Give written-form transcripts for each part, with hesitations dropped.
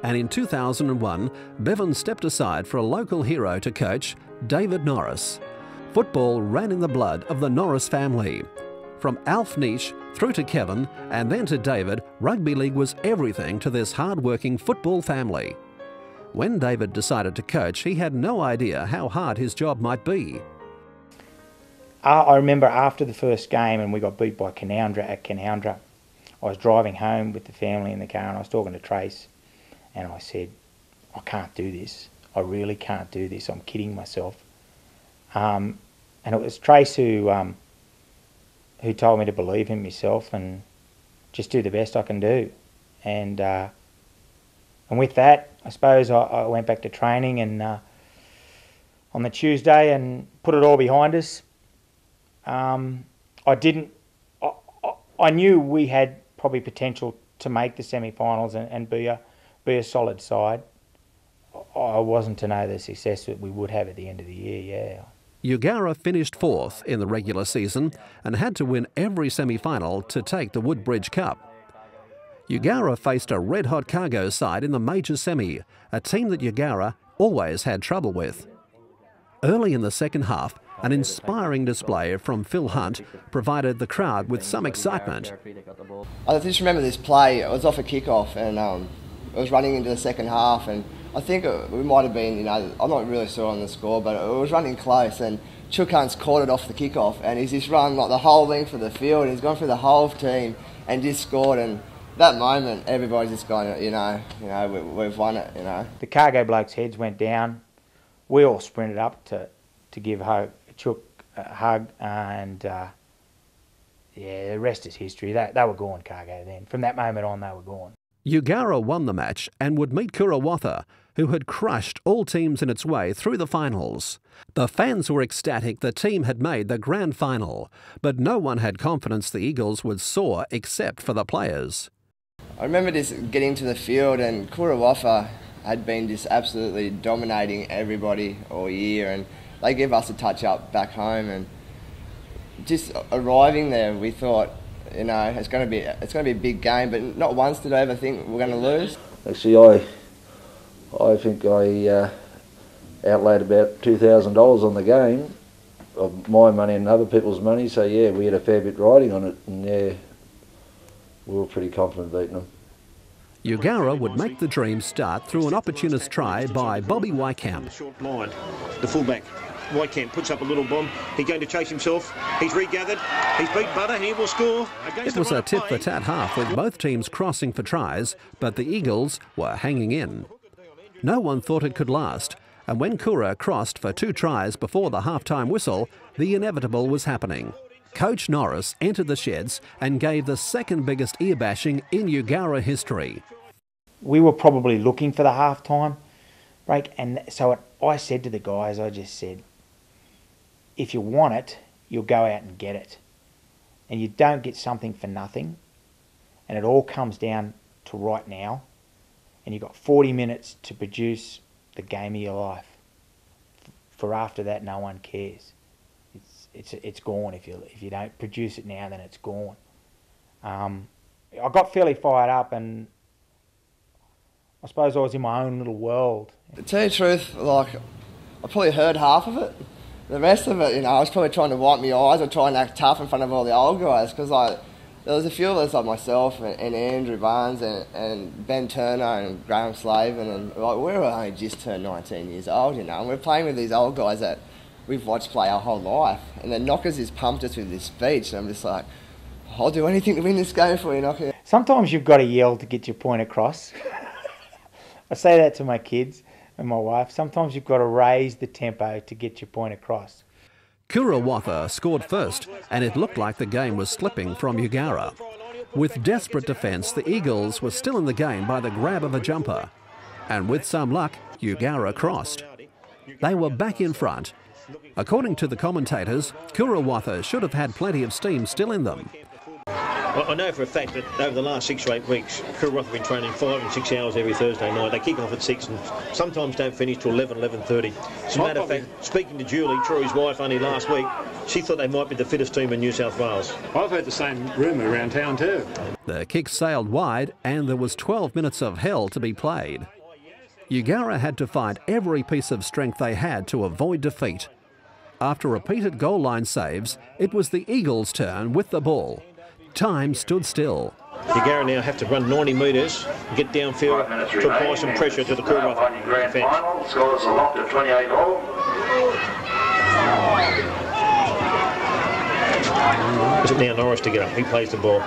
and in 2001, Bevan stepped aside for a local hero to coach, David Norris. Football ran in the blood of the Norris family. From Alf Niche through to Kevin and then to David, rugby league was everything to this hard-working football family. When David decided to coach, he had no idea how hard his job might be. I remember after the first game and we got beat by Koorawatha at Koorawatha, I was driving home with the family in the car and I was talking to Trace and I said, I can't do this. I really can't do this. I'm kidding myself. And it was Trace who told me to believe in myself and just do the best I can do. And with that, I suppose I went back to training and on the Tuesday and put it all behind us. I knew we had probably potential to make the semi-finals and be a solid side. I wasn't to know the success that we would have at the end of the year, yeah. Eugowra finished 4th in the regular season and had to win every semi-final to take the Woodbridge Cup. Eugowra faced a red-hot Cargo side in the major semi, a team that Eugowra always had trouble with. Early in the second half, an inspiring display from Phil Hunt provided the crowd with some excitement. I just remember this play. It was off a kick-off and it was running into the second half, and I think we might have been, I'm not really sure on the score, but it was running close and Chook Hunt's caught it off the kick-off and he's just run like the whole length of the field and he's gone through the whole team and just scored, and that moment everybody's just gone, we've won it, The Cargo blokes' heads went down. We all sprinted up to give Chook a hug and yeah, the rest is history. They were gone, Cargo, then. From that moment on, they were gone. Eugowra won the match and would meet Koorawatha, who had crushed all teams in its way through the finals. The fans were ecstatic the team had made the grand final, but no one had confidence the Eagles would soar except for the players. I remember just getting to the field and Koorawatha had been just absolutely dominating everybody all year, and they gave us a touch-up back home, and just arriving there we thought, it's going to be a big game, but not once did I ever think we're going to lose. Actually, I think I outlaid about $2,000 on the game of my money and other people's money. So yeah, we had a fair bit riding on it, and yeah, we were pretty confident beating them. Eugowra would make the dream start through an opportunist try by Bobby Wycamp. Short line, the fullback. Wycamp puts up a little bomb. He's going to chase himself. He's regathered. He's beat Butter. He will score. It was a tit-for-tat half with both teams crossing for tries, but the Eagles were hanging in. No one thought it could last, and when Koora crossed for 2 tries before the half-time whistle, the inevitable was happening. Coach Norris entered the sheds and gave the second biggest ear-bashing in Eugowra history. We were probably looking for the half-time break, and so I said to the guys, I just said, if you want it, you'll go out and get it. And you don't get something for nothing. And it all comes down to right now. And you've got 40 minutes to produce the game of your life. For after that, no one cares. It's gone. If you don't produce it now, then it's gone. I got fairly fired up, and I suppose I was in my own little world. To tell you the truth, I probably heard half of it. The rest of it, I was probably trying to wipe my eyes or try and act tough in front of all the old guys, because there was a few of us like myself and Andrew Barnes and Ben Turner and Graham Slavin, and we were only just turned 19 years old, and we're playing with these old guys that we've watched play our whole life, and then Knockers just pumped us with this speech, and I'm just like, I'll do anything to win this game for you, Knocker. Sometimes you've got to yell to get your point across. I say that to my kids and my wife. Sometimes you've got to raise the tempo to get your point across. Koorawatha scored first, and it looked like the game was slipping from Eugowra. With desperate defence, the Eagles were still in the game by the grab of a jumper. And with some luck, Eugowra crossed. They were back in front. According to the commentators, Koorawatha should have had plenty of steam still in them. I know for a fact that over the last 6 or 8 weeks, Koorawatha have been training 5 and 6 hours every Thursday night. They kick off at 6 and sometimes don't finish till 11, 11:30. As a matter of fact, speaking to Julie, Troy's wife, only last week, she thought they might be the fittest team in New South Wales. I've heard the same rumour around town too. The kick sailed wide and there was 12 minutes of hell to be played. Eugowra had to find every piece of strength they had to avoid defeat. After repeated goal line saves, it was the Eagles' turn with the ball. Time stood still. Eugowra now have to run 90 metres and get downfield to apply some pressure to the Koorawatha defence. Scores a locked at 28 all. Is it now Norris to get up? He plays the ball.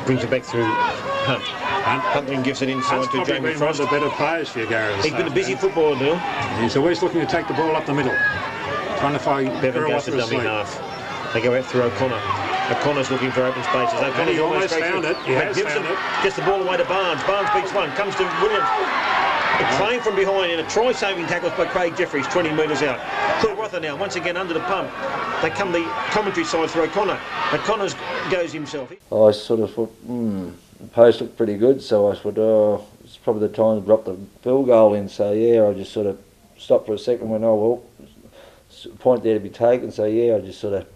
Brings it back through Hunt. Hunt then gives it inside to Jamie Frost. One of the better players for Eugowra. He's been a busy footballer, Bill. He's always looking to take the ball up the middle. Trying to find Bevan goes to dummy half. They go out through O'Connor. O'Connor's looking for open spaces. O'Connor's almost found it. He has found it. Gets the ball away to Barnes. Barnes beats one. Comes to Williams. Playing from behind in a try-saving tackles by Craig Jeffries, 20 metres out. Koorawatha now, once again under the pump. They come the commentary side for O'Connor. O'Connor goes himself. I sort of thought, the post looked pretty good, so I thought, oh, it's probably the time to drop the field goal in. So yeah, I just sort of stopped for a second and went, oh well, point there to be taken. So yeah, I just sort of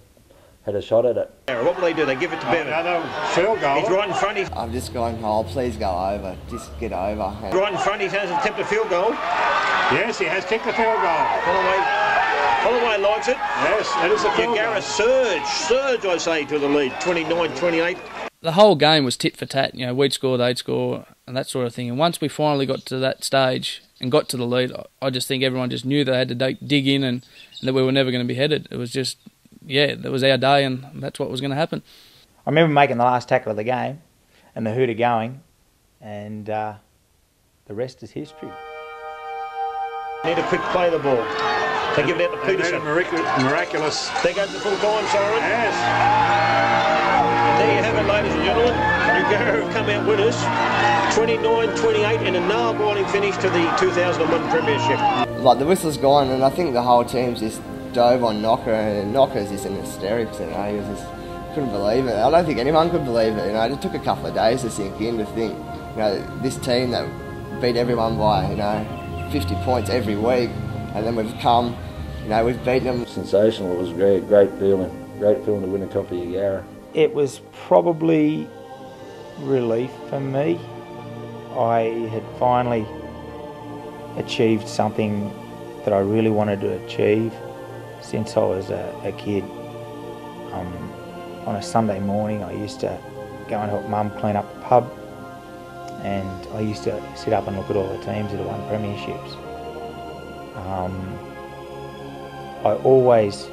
had a shot at it. What will they do? They give it to Bevan. Another field goal. He's right in front. I'm just going, oh, please go over. Just get over. Right in front. He has attempted a field goal. Yes, he has kicked the field goal. Holloway likes it. Yes, it is a field goal. Eugowra surge, I say, to the lead, 29-28. The whole game was tit for tat. You know, we'd score, they'd score, and that sort of thing. And once we finally got to that stage and got to the lead, I just think everyone just knew they had to dig in and that we were never going to be headed. It was just, yeah, that was our day and that's what was going to happen. I remember making the last tackle of the game and the hooter going, and the rest is history. Need a quick play the ball. They give it out to Peterson. Miraculous. They go to the full time siren. Yes. There you have it, ladies and gentlemen. Eugowra have come out winners. 29-28 in a nail-biting finish to the 2001 Premiership. Like, the whistle's gone, and I think the whole team's just dove on Knocker, and Knocker's just in hysterics, you know. He was just, couldn't believe it. I don't think anyone could believe it, you know. It took a couple of days to sink in, to think, you know, this team that beat everyone by, you know, 50 points every week, and then we've come, you know, we've beaten them. Sensational. It was a great feeling to win a cup of Eugowra. It was probably relief for me. I had finally achieved something that I really wanted to achieve since I was a kid. On a Sunday morning I used to go and help Mum clean up the pub, and I used to sit up and look at all the teams that had won premierships. I always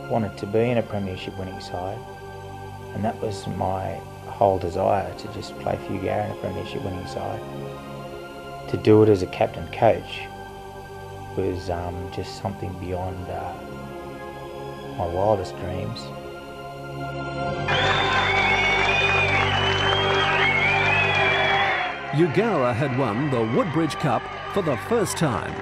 wanted to be in a premiership winning side, and that was my whole desire, to just play for Eugowra in a premiership winning side. To do it as a captain coach was just something beyond my wildest dreams. Eugowra had won the Woodbridge Cup for the first time.